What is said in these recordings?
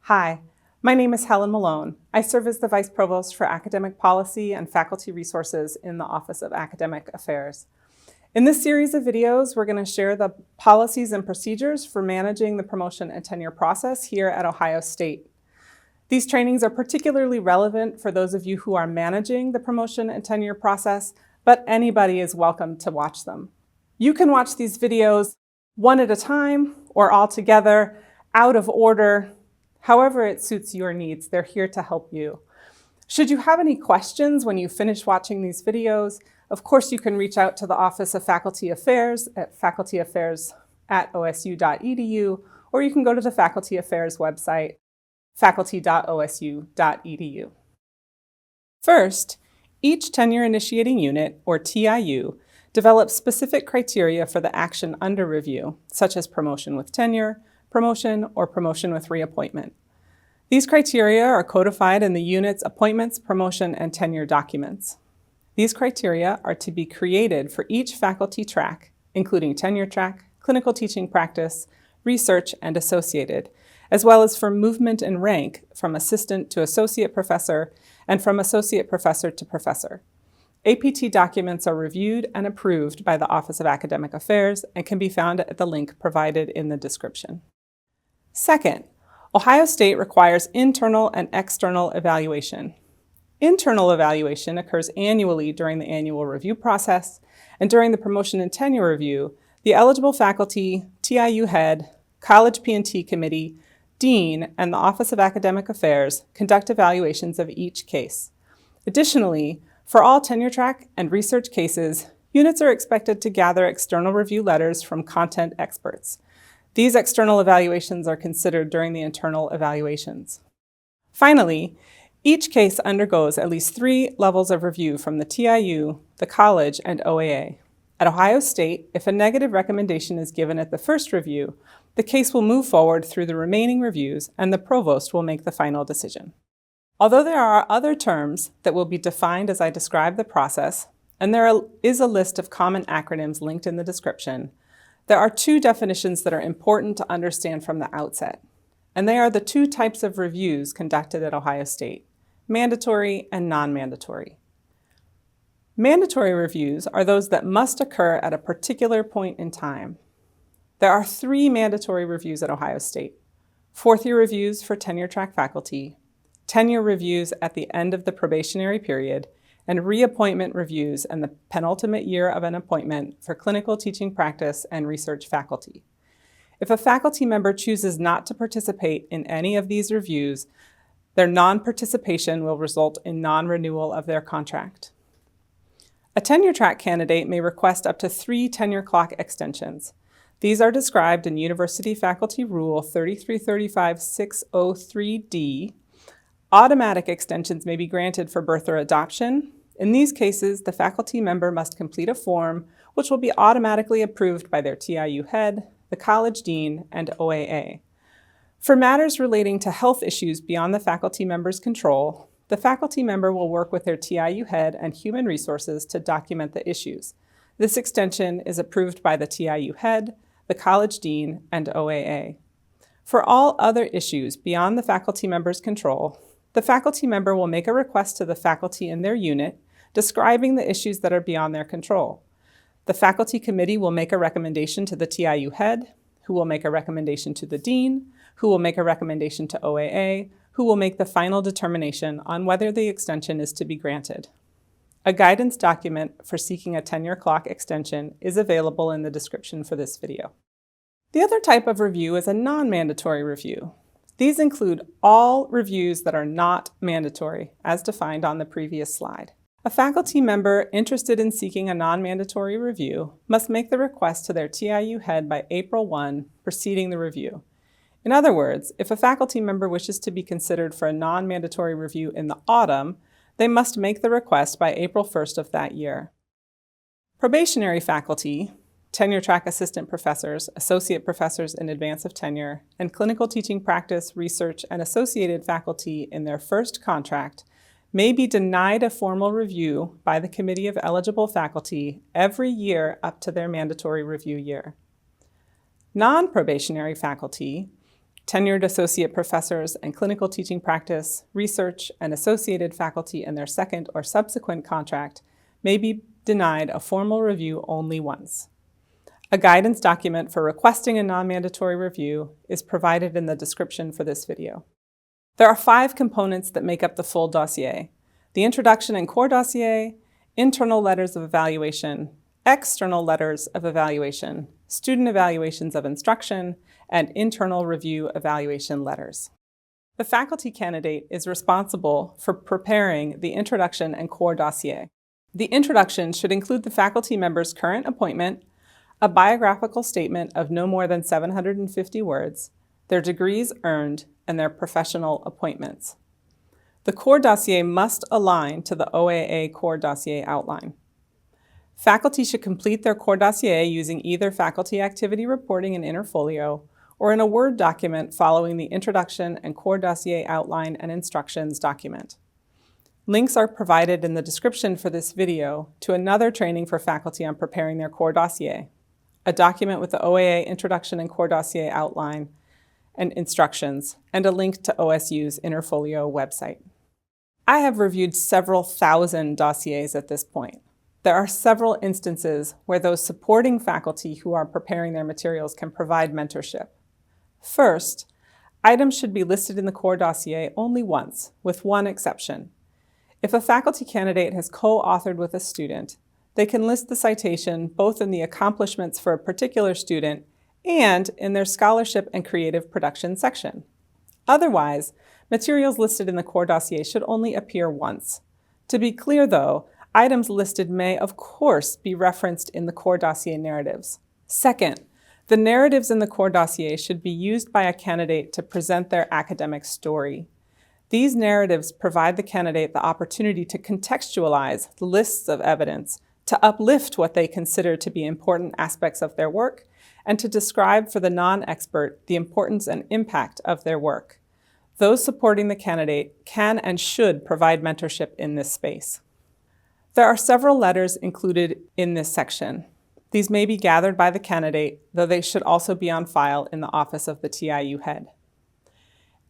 Hi, my name is Helen Malone. I serve as the Vice Provost for Academic Policy and Faculty Resources in the Office of Academic Affairs. In this series of videos, we're going to share the policies and procedures for managing the promotion and tenure process here at Ohio State. These trainings are particularly relevant for those of you who are managing the promotion and tenure process, but anybody is welcome to watch them. You can watch these videos one at a time or all together, out of order, however it suits your needs. They're here to help you. Should you have any questions when you finish watching these videos, of course you can reach out to the Office of Faculty Affairs at facultyaffairs@osu.edu, or you can go to the Faculty Affairs website, faculty.osu.edu. First, each tenure initiating unit, or TIU, develops specific criteria for the action under review, such as promotion with tenure, promotion, or promotion with reappointment. These criteria are codified in the unit's appointments, promotion, and tenure documents. These criteria are to be created for each faculty track, including tenure track, clinical teaching practice, research, and associated, as well as for movement and rank from assistant to associate professor and from associate professor to professor. APT documents are reviewed and approved by the Office of Academic Affairs and can be found at the link provided in the description. Second, Ohio State requires internal and external evaluation. Internal evaluation occurs annually during the annual review process, and during the promotion and tenure review, the eligible faculty, TIU head, college P&T committee, dean, and the Office of Academic Affairs conduct evaluations of each case. Additionally, for all tenure track and research cases, units are expected to gather external review letters from content experts. These external evaluations are considered during the internal evaluations. Finally, each case undergoes at least 3 levels of review from the TIU, the college, and OAA. At Ohio State, if a negative recommendation is given at the first review, the case will move forward through the remaining reviews and the provost will make the final decision. Although there are other terms that will be defined as I describe the process, and there is a list of common acronyms linked in the description, there are 2 definitions that are important to understand from the outset, and they are the 2 types of reviews conducted at Ohio State: mandatory and non-mandatory. Mandatory reviews are those that must occur at a particular point in time. There are 3 mandatory reviews at Ohio State: 4th-year reviews for tenure track faculty, tenure reviews at the end of the probationary period, and reappointment reviews in the penultimate year of an appointment for clinical teaching practice and research faculty. If a faculty member chooses not to participate in any of these reviews, their non-participation will result in non-renewal of their contract. A tenure track candidate may request up to 3 tenure clock extensions. These are described in University Faculty Rule 3335-603D. Automatic extensions may be granted for birth or adoption. In these cases, the faculty member must complete a form which will be automatically approved by their TIU head, the college dean, and OAA. For matters relating to health issues beyond the faculty member's control, the faculty member will work with their TIU head and human resources to document the issues. This extension is approved by the TIU head, the college dean, and OAA. For all other issues beyond the faculty member's control, the faculty member will make a request to the faculty in their unit describing the issues that are beyond their control. The faculty committee will make a recommendation to the TIU head, who will make a recommendation to the dean, who will make a recommendation to OAA, who will make the final determination on whether the extension is to be granted. A guidance document for seeking a tenure clock extension is available in the description for this video. The other type of review is a non-mandatory review. These include all reviews that are not mandatory, as defined on the previous slide. A faculty member interested in seeking a non-mandatory review must make the request to their TIU head by April 1, preceding the review. In other words, if a faculty member wishes to be considered for a non-mandatory review in the autumn, they must make the request by April 1st of that year. Probationary faculty, tenure track assistant professors, associate professors in advance of tenure, and clinical teaching practice, research, and associated faculty in their first contract may be denied a formal review by the Committee of Eligible Faculty every year up to their mandatory review year. Non-probationary faculty, Tenured associate professors and clinical teaching practice, research, and associated faculty in their second or subsequent contract may be denied a formal review only once. A guidance document for requesting a non-mandatory review is provided in the description for this video. There are 5 components that make up the full dossier: the introduction and core dossier, internal letters of evaluation, external letters of evaluation, student evaluations of instruction, and internal review evaluation letters. The faculty candidate is responsible for preparing the introduction and core dossier. The introduction should include the faculty member's current appointment, a biographical statement of no more than 750 words, their degrees earned, and their professional appointments. The core dossier must align to the OAA core dossier outline. Faculty should complete their core dossier using either faculty activity reporting in Interfolio or in a Word document following the introduction and core dossier outline and instructions document. Links are provided in the description for this video to another training for faculty on preparing their core dossier, a document with the OAA introduction and core dossier outline and instructions, and a link to OSU's Interfolio website. I have reviewed several thousand dossiers at this point. There are several instances where those supporting faculty who are preparing their materials can provide mentorship. First, items should be listed in the core dossier only once, with one exception. If a faculty candidate has co-authored with a student, they can list the citation both in the accomplishments for a particular student and in their scholarship and creative production section. Otherwise, materials listed in the core dossier should only appear once. To be clear though, items listed may of course be referenced in the core dossier narratives. Second, the narratives in the core dossier should be used by a candidate to present their academic story. These narratives provide the candidate the opportunity to contextualize lists of evidence, to uplift what they consider to be important aspects of their work, and to describe for the non-expert the importance and impact of their work. Those supporting the candidate can and should provide mentorship in this space. There are several letters included in this section. These may be gathered by the candidate, though they should also be on file in the office of the TIU head.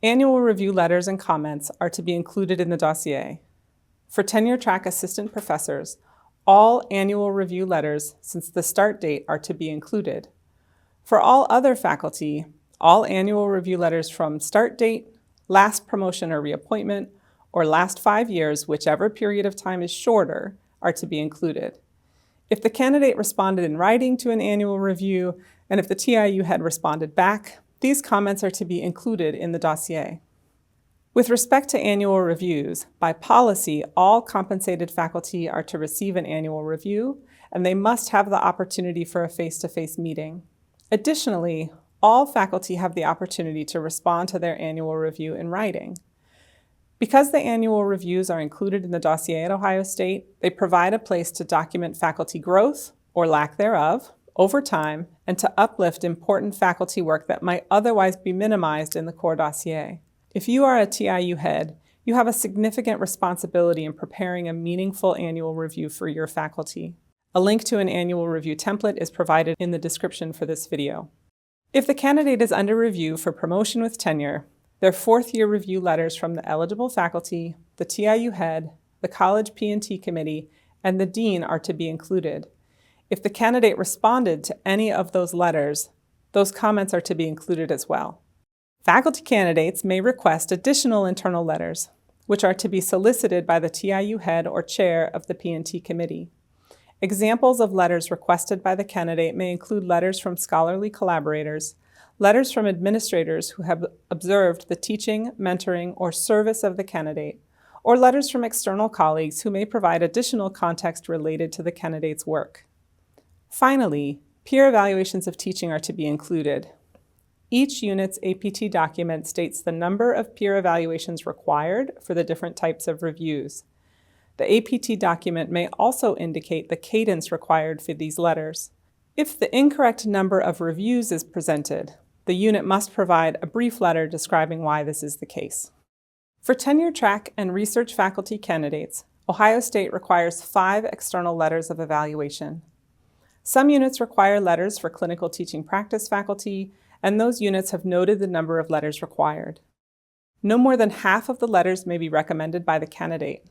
Annual review letters and comments are to be included in the dossier. For tenure track assistant professors, all annual review letters since the start date are to be included. For all other faculty, all annual review letters from start date, last promotion or reappointment, or last 5 years, whichever period of time is shorter, are to be included. If the candidate responded in writing to an annual review, and if the TIU had responded back, these comments are to be included in the dossier. With respect to annual reviews, by policy, all compensated faculty are to receive an annual review, and they must have the opportunity for a face-to-face meeting. Additionally, all faculty have the opportunity to respond to their annual review in writing. Because the annual reviews are included in the dossier at Ohio State, they provide a place to document faculty growth, or lack thereof, over time, and to uplift important faculty work that might otherwise be minimized in the core dossier. If you are a TIU head, you have a significant responsibility in preparing a meaningful annual review for your faculty. A link to an annual review template is provided in the description for this video. If the candidate is under review for promotion with tenure, their 4th-year review letters from the eligible faculty, the TIU head, the college P&T committee, and the dean are to be included. If the candidate responded to any of those letters, those comments are to be included as well. Faculty candidates may request additional internal letters, which are to be solicited by the TIU head or chair of the P&T committee. Examples of letters requested by the candidate may include letters from scholarly collaborators, letters from administrators who have observed the teaching, mentoring, or service of the candidate, or letters from external colleagues who may provide additional context related to the candidate's work. Finally, peer evaluations of teaching are to be included. Each unit's APT document states the number of peer evaluations required for the different types of reviews. The APT document may also indicate the cadence required for these letters. If the incorrect number of reviews is presented, the unit must provide a brief letter describing why this is the case. For tenure track and research faculty candidates, Ohio State requires 5 external letters of evaluation. Some units require letters for clinical teaching practice faculty, and those units have noted the number of letters required. No more than half of the letters may be recommended by the candidate.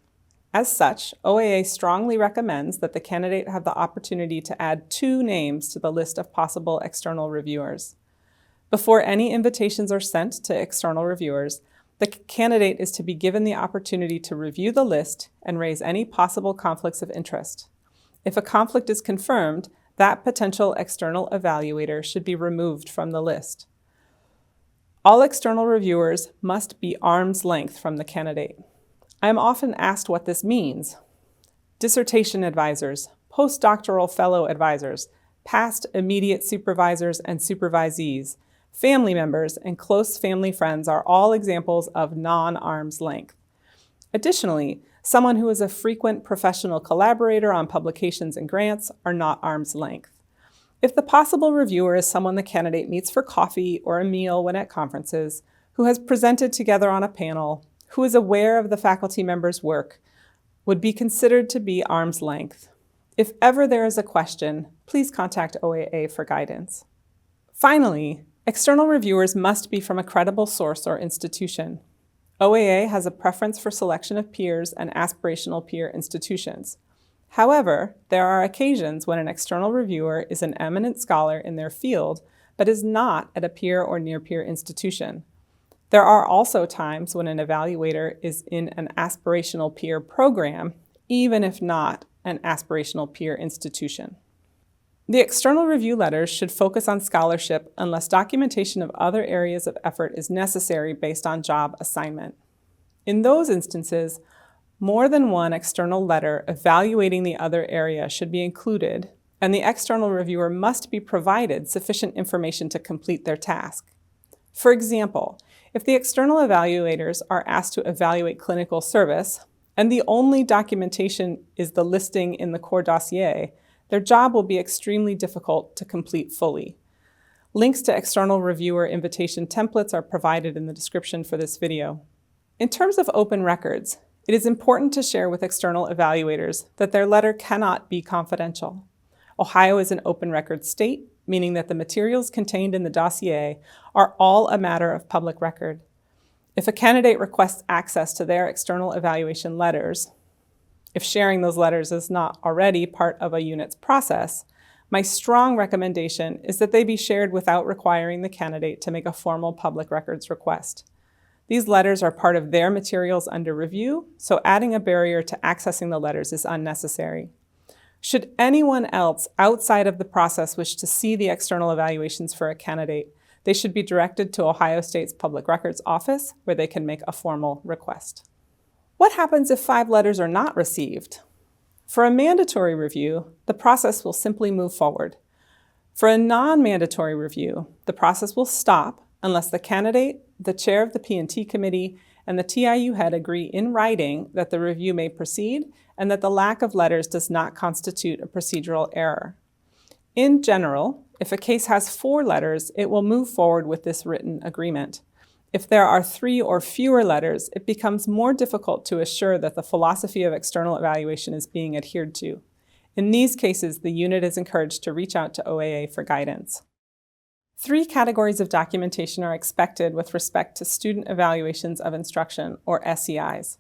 As such, OAA strongly recommends that the candidate have the opportunity to add 2 names to the list of possible external reviewers. Before any invitations are sent to external reviewers, the candidate is to be given the opportunity to review the list and raise any possible conflicts of interest. If a conflict is confirmed, that potential external evaluator should be removed from the list. All external reviewers must be arm's length from the candidate. I am often asked what this means. Dissertation advisors, postdoctoral fellow advisors, past immediate supervisors and supervisees, family members, and close family friends are all examples of non-arm's length. Additionally, someone who is a frequent professional collaborator on publications and grants are not arm's length. If the possible reviewer is someone the candidate meets for coffee or a meal when at conferences, who has presented together on a panel, who is aware of the faculty member's work, would be considered to be arm's length. If ever there is a question, please contact OAA for guidance. Finally, external reviewers must be from a credible source or institution. OAA has a preference for selection of peers and aspirational peer institutions. However, there are occasions when an external reviewer is an eminent scholar in their field, but is not at a peer or near-peer institution. There are also times when an evaluator is in an aspirational peer program, even if not an aspirational peer institution. The external review letters should focus on scholarship unless documentation of other areas of effort is necessary based on job assignment. In those instances, more than one external letter evaluating the other area should be included, and the external reviewer must be provided sufficient information to complete their task. For example, if the external evaluators are asked to evaluate clinical service, and the only documentation is the listing in the core dossier, their job will be extremely difficult to complete fully. Links to external reviewer invitation templates are provided in the description for this video. In terms of open records, it is important to share with external evaluators that their letter cannot be confidential. Ohio is an open record state, meaning that the materials contained in the dossier are all a matter of public record. If a candidate requests access to their external evaluation letters, if sharing those letters is not already part of a unit's process, my strong recommendation is that they be shared without requiring the candidate to make a formal public records request. These letters are part of their materials under review, so adding a barrier to accessing the letters is unnecessary. Should anyone else outside of the process wish to see the external evaluations for a candidate, they should be directed to Ohio State's Public Records Office, where they can make a formal request. What happens if 5 letters are not received? For a mandatory review, the process will simply move forward. For a non-mandatory review, the process will stop unless the candidate, the chair of the P&T committee, and the TIU head agree in writing that the review may proceed and that the lack of letters does not constitute a procedural error. In general, if a case has 4 letters, it will move forward with this written agreement. If there are 3 or fewer letters, it becomes more difficult to assure that the philosophy of external evaluation is being adhered to. In these cases, the unit is encouraged to reach out to OAA for guidance. 3 categories of documentation are expected with respect to student evaluations of instruction, or SEIs.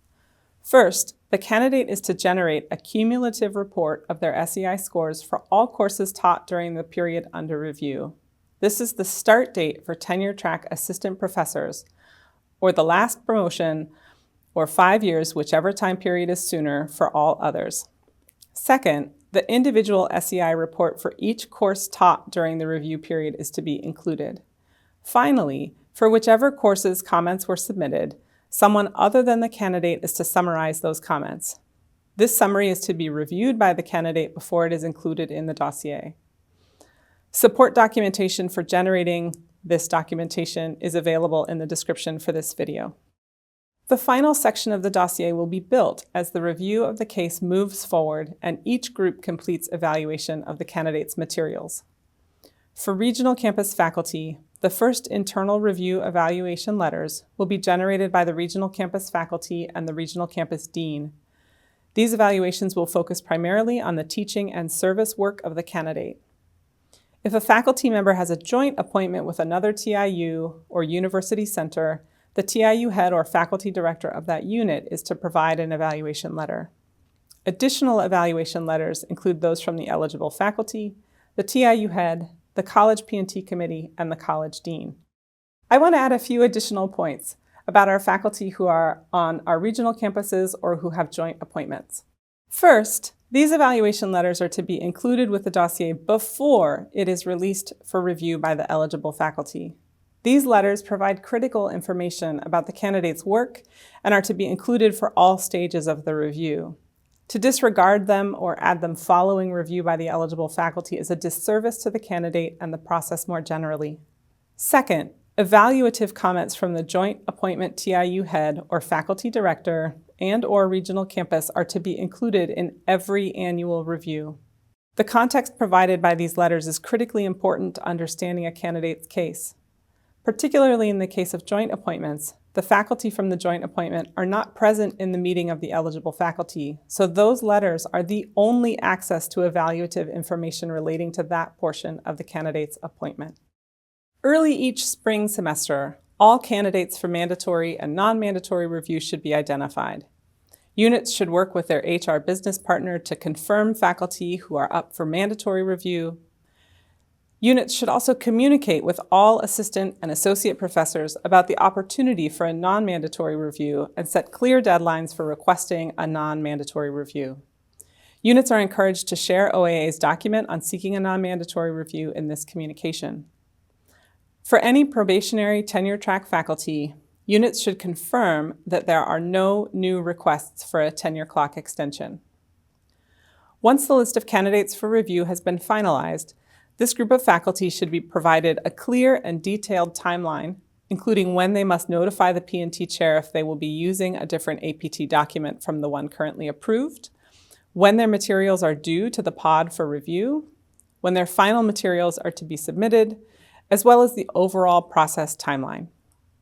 First, the candidate is to generate a cumulative report of their SEI scores for all courses taught during the period under review. This is the start date for tenure track assistant professors, or the last promotion, or 5 years, whichever time period is sooner, for all others. Second, the individual SEI report for each course taught during the review period is to be included. Finally, for whichever courses comments were submitted, someone other than the candidate is to summarize those comments. This summary is to be reviewed by the candidate before it is included in the dossier. Support documentation for generating this documentation is available in the description for this video. The final section of the dossier will be built as the review of the case moves forward and each group completes evaluation of the candidate's materials. For regional campus faculty, the first internal review evaluation letters will be generated by the regional campus faculty and the regional campus dean. These evaluations will focus primarily on the teaching and service work of the candidate. If a faculty member has a joint appointment with another TIU or university center, the TIU head or faculty director of that unit is to provide an evaluation letter. Additional evaluation letters include those from the eligible faculty, the TIU head, the college P&T committee, and the college dean. I want to add a few additional points about our faculty who are on our regional campuses or who have joint appointments. First, these evaluation letters are to be included with the dossier before it is released for review by the eligible faculty. These letters provide critical information about the candidate's work and are to be included for all stages of the review. To disregard them or add them following review by the eligible faculty is a disservice to the candidate and the process more generally. Second, evaluative comments from the joint appointment TIU head or faculty director and/or regional campus are to be included in every annual review. The context provided by these letters is critically important to understanding a candidate's case. Particularly in the case of joint appointments, the faculty from the joint appointment are not present in the meeting of the eligible faculty, so those letters are the only access to evaluative information relating to that portion of the candidate's appointment. Early each spring semester, all candidates for mandatory and non-mandatory review should be identified. Units should work with their HR business partner to confirm faculty who are up for mandatory review. Units should also communicate with all assistant and associate professors about the opportunity for a non-mandatory review and set clear deadlines for requesting a non-mandatory review. Units are encouraged to share OAA's document on seeking a non-mandatory review in this communication. For any probationary tenure track faculty, units should confirm that there are no new requests for a tenure clock extension. Once the list of candidates for review has been finalized, this group of faculty should be provided a clear and detailed timeline, including when they must notify the P&T chair if they will be using a different APT document from the one currently approved, when their materials are due to the pod for review, when their final materials are to be submitted, as well as the overall process timeline.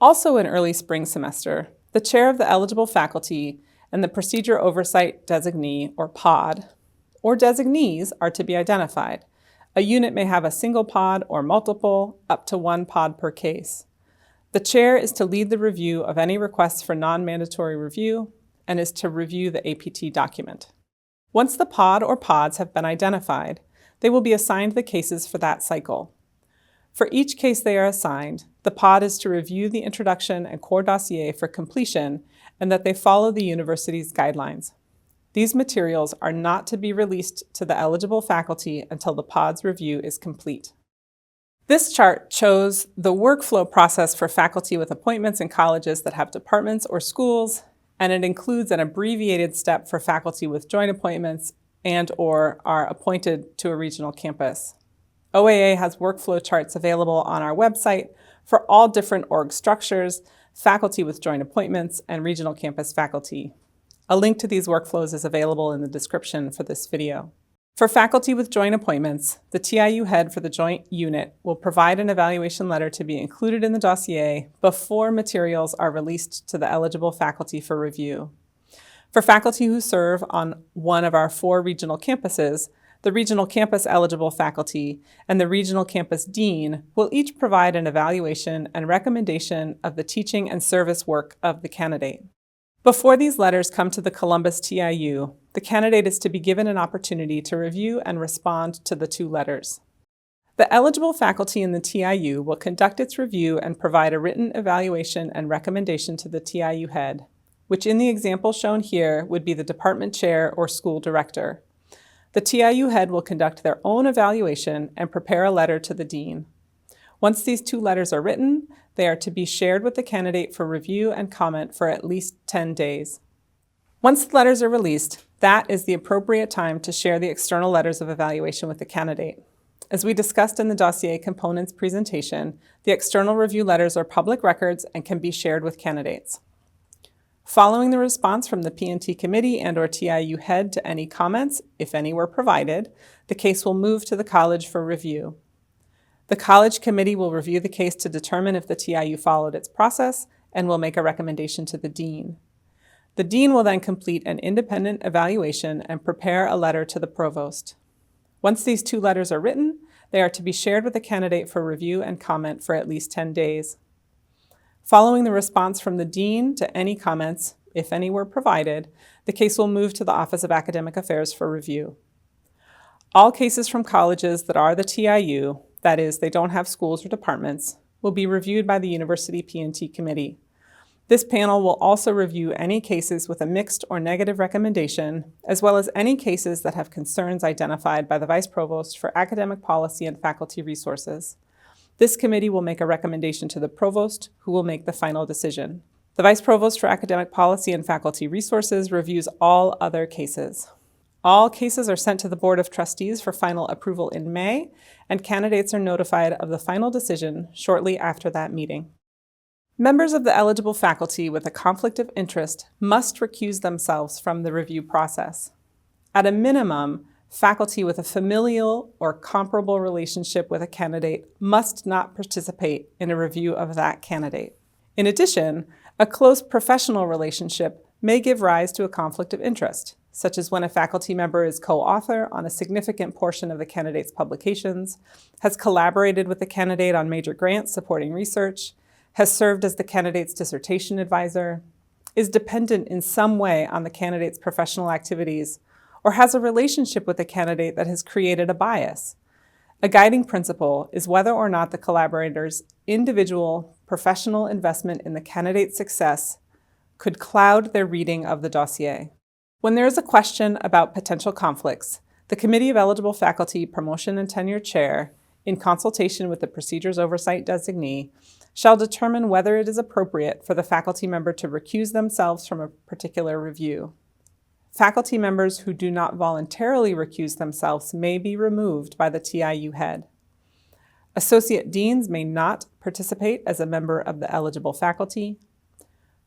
Also in early spring semester, the chair of the eligible faculty and the procedure oversight designee, or pod, or designees are to be identified. A unit may have a single pod or multiple, up to one pod per case. The chair is to lead the review of any requests for non-mandatory review and is to review the APT document. Once the pod or pods have been identified, they will be assigned the cases for that cycle. For each case they are assigned, the pod is to review the introduction and core dossier for completion and that they follow the university's guidelines. These materials are not to be released to the eligible faculty until the pod's review is complete. This chart shows the workflow process for faculty with appointments in colleges that have departments or schools, and it includes an abbreviated step for faculty with joint appointments and/or are appointed to a regional campus. OAA has workflow charts available on our website for all different org structures, faculty with joint appointments, and regional campus faculty. A link to these workflows is available in the description for this video. For faculty with joint appointments, the TIU head for the joint unit will provide an evaluation letter to be included in the dossier before materials are released to the eligible faculty for review. For faculty who serve on one of our 4 regional campuses, the regional campus eligible faculty and the regional campus dean will each provide an evaluation and recommendation of the teaching and service work of the candidate. Before these letters come to the Columbus TIU, the candidate is to be given an opportunity to review and respond to the 2 letters. The eligible faculty in the TIU will conduct its review and provide a written evaluation and recommendation to the TIU head, which in the example shown here would be the department chair or school director. The TIU head will conduct their own evaluation and prepare a letter to the dean. Once these 2 letters are written, they are to be shared with the candidate for review and comment for at least 10 days. Once the letters are released, that is the appropriate time to share the external letters of evaluation with the candidate. As we discussed in the dossier components presentation, the external review letters are public records and can be shared with candidates. Following the response from the P&T committee and/or TIU head to any comments, if any were provided, the case will move to the college for review. The college committee will review the case to determine if the TIU followed its process and will make a recommendation to the dean. The dean will then complete an independent evaluation and prepare a letter to the provost. Once these 2 letters are written, They are to be shared with the candidate for review and comment for at least 10 days. Following the response from the dean to any comments, if any were provided, the case will move to the Office of Academic Affairs for review. All cases from colleges that are the TIU, that is, they don't have schools or departments, will be reviewed by the University P&T Committee. This panel will also review any cases with a mixed or negative recommendation, as well as any cases that have concerns identified by the Vice Provost for Academic Policy and Faculty Resources. This committee will make a recommendation to the Provost, who will make the final decision. The Vice Provost for Academic Policy and Faculty Resources reviews all other cases. All cases are sent to the Board of Trustees for final approval in May, and candidates are notified of the final decision shortly after that meeting. Members of the eligible faculty with a conflict of interest must recuse themselves from the review process. At a minimum, faculty with a familial or comparable relationship with a candidate must not participate in a review of that candidate. In addition, a close professional relationship may give rise to a conflict of interest, such as when a faculty member is co-author on a significant portion of the candidate's publications, has collaborated with the candidate on major grants supporting research, has served as the candidate's dissertation advisor, is dependent in some way on the candidate's professional activities, or has a relationship with the candidate that has created a bias. A guiding principle is whether or not the collaborator's individual professional investment in the candidate's success could cloud their reading of the dossier. When there is a question about potential conflicts, the Committee of Eligible Faculty Promotion and Tenure Chair, in consultation with the Procedures Oversight Designee, shall determine whether it is appropriate for the faculty member to recuse themselves from a particular review. Faculty members who do not voluntarily recuse themselves may be removed by the TIU head. Associate deans may not participate as a member of the eligible faculty.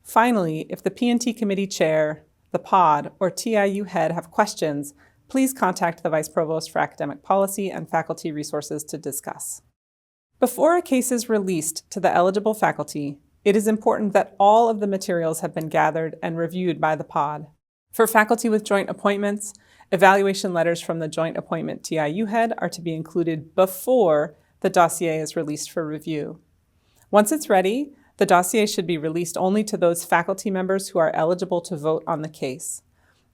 Finally, if the P&T Committee Chair, the POD, or TIU head have questions, please contact the Vice Provost for Academic Policy and Faculty Resources to discuss. Before a case is released to the eligible faculty, it is important that all of the materials have been gathered and reviewed by the POD. For faculty with joint appointments, evaluation letters from the joint appointment TIU head are to be included before the dossier is released for review. Once it's ready, the dossier should be released only to those faculty members who are eligible to vote on the case.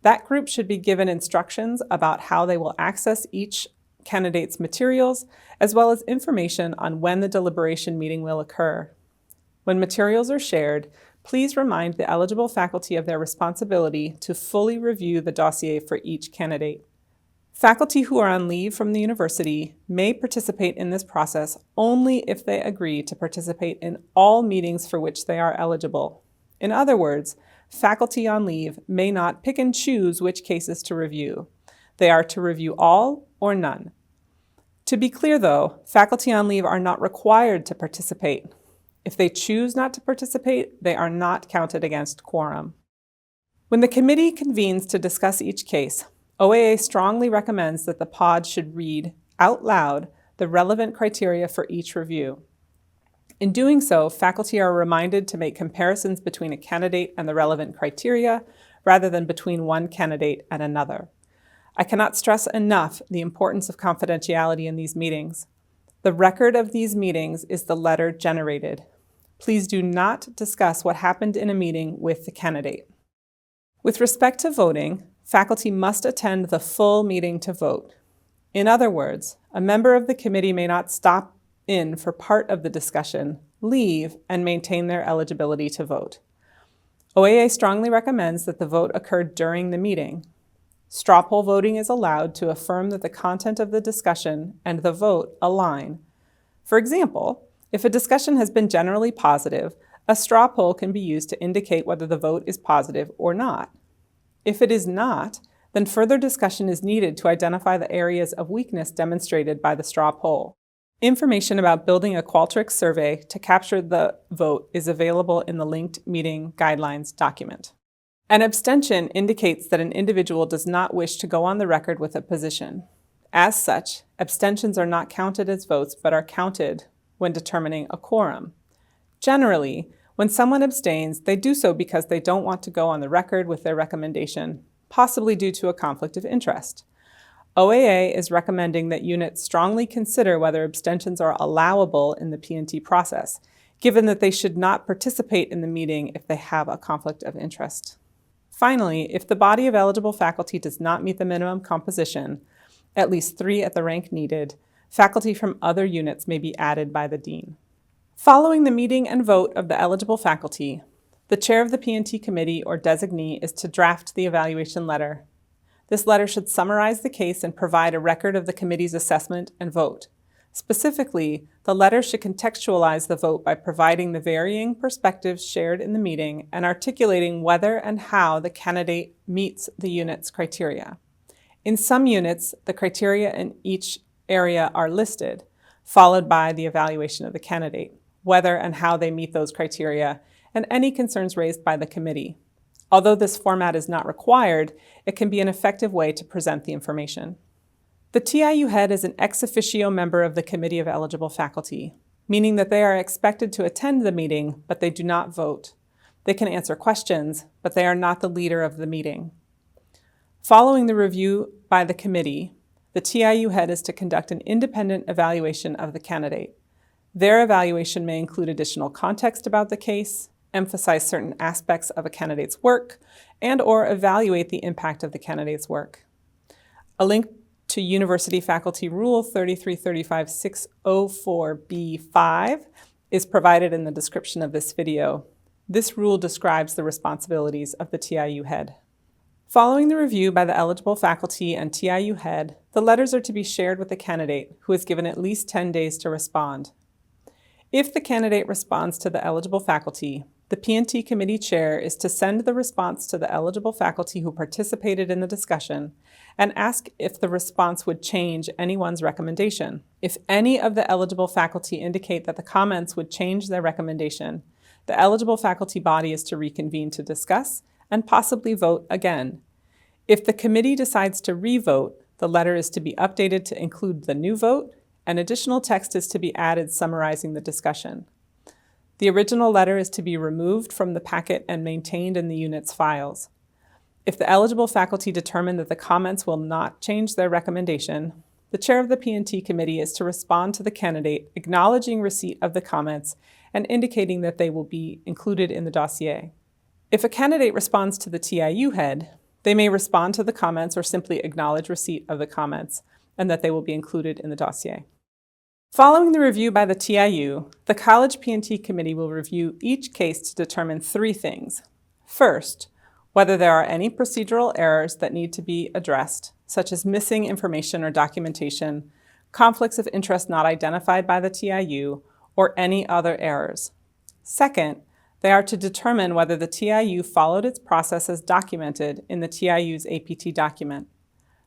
That group should be given instructions about how they will access each candidate's materials, as well as information on when the deliberation meeting will occur. When materials are shared, please remind the eligible faculty of their responsibility to fully review the dossier for each candidate. Faculty who are on leave from the university may participate in this process only if they agree to participate in all meetings for which they are eligible. In other words, faculty on leave may not pick and choose which cases to review. They are to review all or none. To be clear though, faculty on leave are not required to participate. If they choose not to participate, they are not counted against quorum. When the committee convenes to discuss each case, OAA strongly recommends that the POD should read out loud the relevant criteria for each review. In doing so, faculty are reminded to make comparisons between a candidate and the relevant criteria rather than between one candidate and another. I cannot stress enough the importance of confidentiality in these meetings. The record of these meetings is the letter generated. Please do not discuss what happened in a meeting with the candidate. With respect to voting, faculty must attend the full meeting to vote. In other words, a member of the committee may not stop in for part of the discussion, leave, and maintain their eligibility to vote. OAA strongly recommends that the vote occur during the meeting. Straw poll voting is allowed to affirm that the content of the discussion and the vote align. For example, if a discussion has been generally positive, a straw poll can be used to indicate whether the vote is positive or not. If it is not, then further discussion is needed to identify the areas of weakness demonstrated by the straw poll. Information about building a Qualtrics survey to capture the vote is available in the linked meeting guidelines document. An abstention indicates that an individual does not wish to go on the record with a position. As such, abstentions are not counted as votes but are counted when determining a quorum. Generally, when someone abstains, they do so because they don't want to go on the record with their recommendation, possibly due to a conflict of interest. OAA is recommending that units strongly consider whether abstentions are allowable in the P&T process, given that they should not participate in the meeting if they have a conflict of interest. Finally, if the body of eligible faculty does not meet the minimum composition, at least 3 at the rank needed, faculty from other units may be added by the dean. Following the meeting and vote of the eligible faculty, the chair of the P&T committee or designee is to draft the evaluation letter. This letter should summarize the case and provide a record of the committee's assessment and vote. Specifically, the letter should contextualize the vote by providing the varying perspectives shared in the meeting and articulating whether and how the candidate meets the unit's criteria. In some units, the criteria in each area are listed, followed by the evaluation of the candidate, whether and how they meet those criteria, and any concerns raised by the committee. Although this format is not required, it can be an effective way to present the information. The TIU head is an ex officio member of the Committee of Eligible Faculty, meaning that they are expected to attend the meeting, but they do not vote. They can answer questions, but they are not the leader of the meeting. Following the review by the committee, the TIU head is to conduct an independent evaluation of the candidate. Their evaluation may include additional context about the case, emphasize certain aspects of a candidate's work, and/or evaluate the impact of the candidate's work. A link to University Faculty Rule 3335-604B5 is provided in the description of this video. This rule describes the responsibilities of the TIU head. Following the review by the eligible faculty and TIU head, the letters are to be shared with the candidate, who is given at least 10 days to respond. If the candidate responds to the eligible faculty, the P&T committee chair is to send the response to the eligible faculty who participated in the discussion and ask if the response would change anyone's recommendation. If any of the eligible faculty indicate that the comments would change their recommendation, the eligible faculty body is to reconvene to discuss and possibly vote again. If the committee decides to re-vote, the letter is to be updated to include the new vote, and additional text is to be added summarizing the discussion. The original letter is to be removed from the packet and maintained in the unit's files. If the eligible faculty determine that the comments will not change their recommendation, the chair of the P&T committee is to respond to the candidate, acknowledging receipt of the comments and indicating that they will be included in the dossier. If a candidate responds to the TIU head, they may respond to the comments or simply acknowledge receipt of the comments and that they will be included in the dossier. Following the review by the TIU, the College P&T Committee will review each case to determine 3 things. First, whether there are any procedural errors that need to be addressed, such as missing information or documentation, conflicts of interest not identified by the TIU, or any other errors. Second, they are to determine whether the TIU followed its process as documented in the TIU's APT document.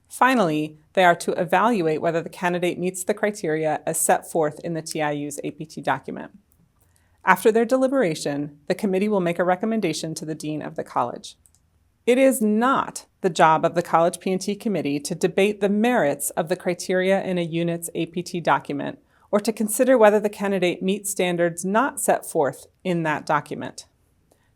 Finally, they are to evaluate whether the candidate meets the criteria as set forth in the TIU's APT document. After their deliberation, the committee will make a recommendation to the dean of the college. It is not the job of the College P&T Committee to debate the merits of the criteria in a unit's APT document or to consider whether the candidate meets standards not set forth in that document.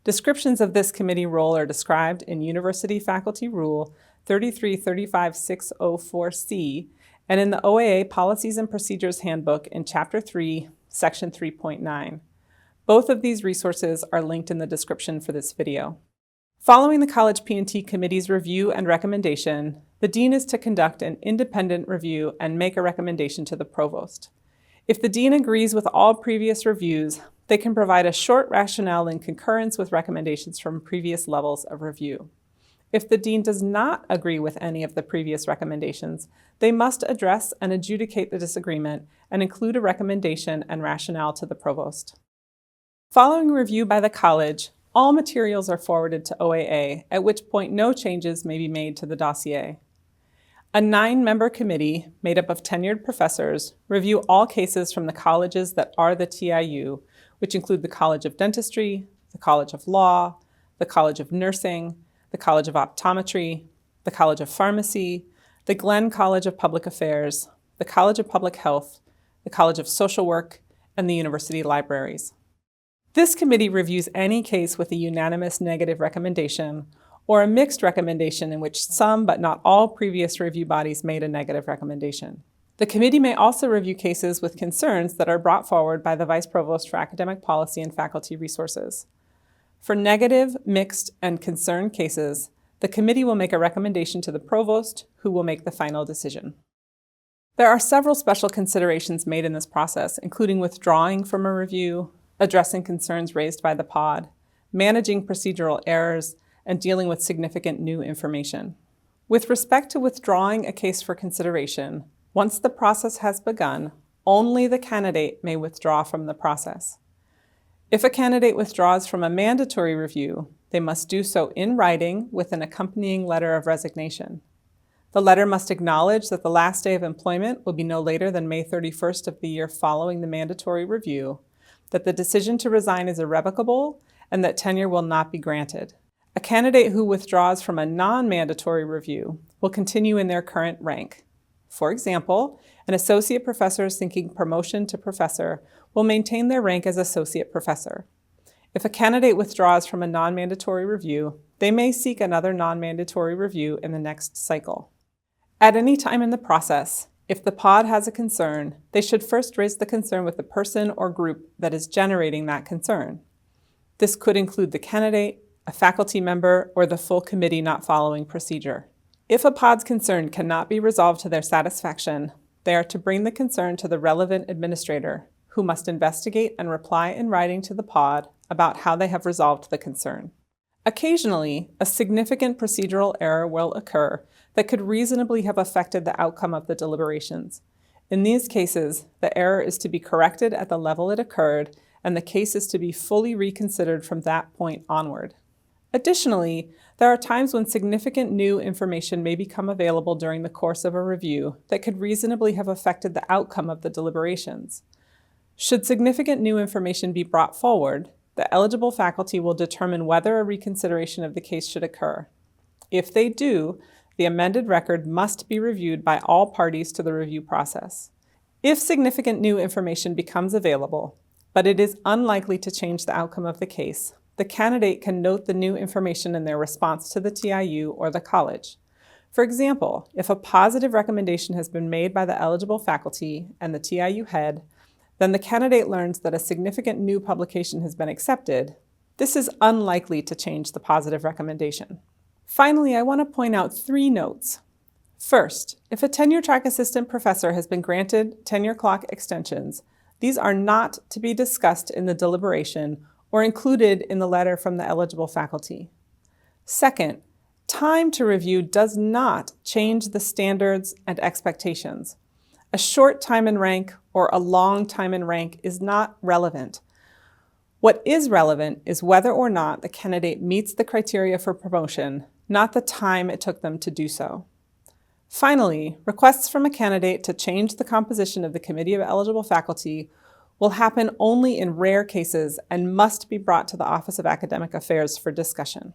Descriptions of this committee role are described in University Faculty Rule 3335-604C and in the OAA Policies and Procedures Handbook in Chapter 3, Section 3.9. Both of these resources are linked in the description for this video. Following the College P&T Committee's review and recommendation, the dean is to conduct an independent review and make a recommendation to the provost. If the dean agrees with all previous reviews, they can provide a short rationale in concurrence with recommendations from previous levels of review. If the dean does not agree with any of the previous recommendations, they must address and adjudicate the disagreement and include a recommendation and rationale to the provost. Following review by the college, all materials are forwarded to OAA, at which point no changes may be made to the dossier. A 9-member committee, made up of tenured professors, review all cases from the colleges that are the TIU, which include the College of Dentistry, the College of Law, the College of Nursing, the College of Optometry, the College of Pharmacy, the Glenn College of Public Affairs, the College of Public Health, the College of Social Work, and the university libraries. This committee reviews any case with a unanimous negative recommendation or a mixed recommendation in which some but not all previous review bodies made a negative recommendation. The committee may also review cases with concerns that are brought forward by the Vice Provost for Academic Policy and Faculty Resources. For negative, mixed, and concerned cases, the committee will make a recommendation to the provost, who will make the final decision. There are several special considerations made in this process, including withdrawing from a review, addressing concerns raised by the pod, managing procedural errors, and dealing with significant new information. With respect to withdrawing a case for consideration, once the process has begun, only the candidate may withdraw from the process. If a candidate withdraws from a mandatory review, they must do so in writing with an accompanying letter of resignation. The letter must acknowledge that the last day of employment will be no later than May 31st of the year following the mandatory review, that the decision to resign is irrevocable, and that tenure will not be granted. A candidate who withdraws from a non-mandatory review will continue in their current rank. For example, an associate professor seeking promotion to professor will maintain their rank as associate professor. If a candidate withdraws from a non-mandatory review, they may seek another non-mandatory review in the next cycle. At any time in the process, if the pod has a concern, they should first raise the concern with the person or group that is generating that concern. This could include the candidate, a faculty member, or the full committee not following procedure. If a pod's concern cannot be resolved to their satisfaction, they are to bring the concern to the relevant administrator, who must investigate and reply in writing to the pod about how they have resolved the concern. Occasionally, a significant procedural error will occur that could reasonably have affected the outcome of the deliberations. In these cases, the error is to be corrected at the level it occurred, and the case is to be fully reconsidered from that point onward. Additionally, there are times when significant new information may become available during the course of a review that could reasonably have affected the outcome of the deliberations. Should significant new information be brought forward, the eligible faculty will determine whether a reconsideration of the case should occur. If they do, the amended record must be reviewed by all parties to the review process. If significant new information becomes available, but it is unlikely to change the outcome of the case, the candidate can note the new information in their response to the TIU or the college. For example, if a positive recommendation has been made by the eligible faculty and the TIU head, then the candidate learns that a significant new publication has been accepted. This is unlikely to change the positive recommendation. Finally, I want to point out 3 notes. First, if a tenure track assistant professor has been granted tenure clock extensions, these are not to be discussed in the deliberation or included in the letter from the eligible faculty. Second, time to review does not change the standards and expectations. A short time in rank or a long time in rank is not relevant. What is relevant is whether or not the candidate meets the criteria for promotion, not the time it took them to do so. Finally, requests from a candidate to change the composition of the Committee of Eligible Faculty will happen only in rare cases and must be brought to the Office of Academic Affairs for discussion.